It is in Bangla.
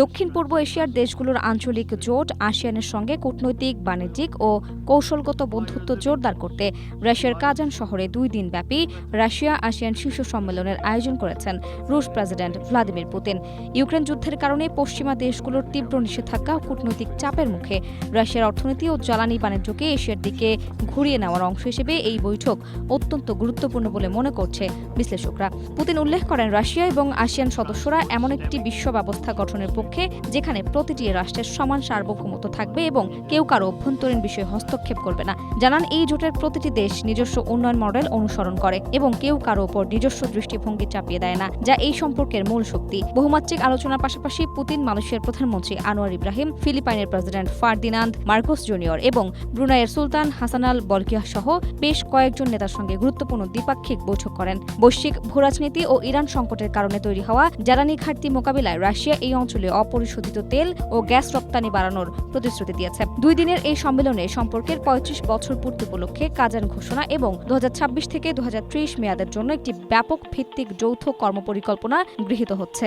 দক্ষিণ পূর্ব এশিয়ার দেশগুলোর আঞ্চলিক জোট আসিয়ানের সঙ্গে কূটনৈতিক, বাণিজ্যিক ও কৌশলগত বন্ধুত্ব জোরদার করতে রাশিয়ার কাজান শহরে 2 দিনব্যাপী রাশিয়া আসিয়ান শীর্ষ সম্মেলনের আয়োজন করেছেন রুশ প্রেসিডেন্ট ভ্লাদিমির পুতিন। ইউক্রেন যুদ্ধের কারণে পশ্চিমা দেশগুলোর তীব্র নিষেধাজ্ঞা ও কূটনৈতিক চাপের মুখে রাশিয়ার অর্থনীতি ও জ্বালানি বাণিজ্যকে এশিয়ার দিকে ঘুরিয়ে নেওয়ার অংশ হিসেবে এই বৈঠক অত্যন্ত গুরুত্বপূর্ণ বলে মনে করছে বিশ্লেষকরা। পুতিন উল্লেখ করেন, রাশিয়া এবং আসিয়ান সদস্যরা এমন একটি বিশ্ব ব্যবস্থা গঠনের পক্ষে যেখানে প্রতিটি রাষ্ট্রের সমান সার্বভৌমত্ব থাকবে এবং কেউ কারো অভ্যন্তরীণ বিষয়ে হস্তক্ষেপ করবে না। জানান, এই জোটের প্রতিটি দেশ নিজস্ব উন্নয়ন মডেল অনুসরণ করে এবং কেউ কারো ওপর নিজস্ব দৃষ্টিভঙ্গি চাপিয়ে দেয় না, যা এই সম্পর্কের মূল শক্তি। বহুমাত্রিক আলোচনার পাশাপাশি পুতিন মালয়েশিয়ার প্রধানমন্ত্রী আনোয়ার ইব্রাহিম, ফিলিপাইনের প্রেসিডেন্ট ফার্দিনান্দ মার্কোস জুনিয়র এবং ব্রুনাইয়ের সুলতান হাসান আল বলকিয়াহ সহ বেশ কয়েকজন নেতার সঙ্গে গুরুত্বপূর্ণ দ্বিপাক্ষিক বৈঠক করেন। বৈশ্বিক ভূরাজনীতি ও ইরান সংকটের কারণে তৈরি হওয়া জ্বালানি ঘাটতি মোকাবিলায় রাশিয়া এই অঞ্চলে অপরিশোধিত তেল ও গ্যাস রপ্তানি বাড়ানোর প্রতিশ্রুতি দিয়েছে। 2 দিনের এই সম্মেলনে সম্পর্কের 35 বছর পূর্তি উপলক্ষে কাজান ঘোষণা এবং 2026 থেকে 2030 মেয়াদের জন্য একটি ব্যাপক ভিত্তিক যৌথ কর্মপরিকল্পনা গৃহীত হচ্ছে।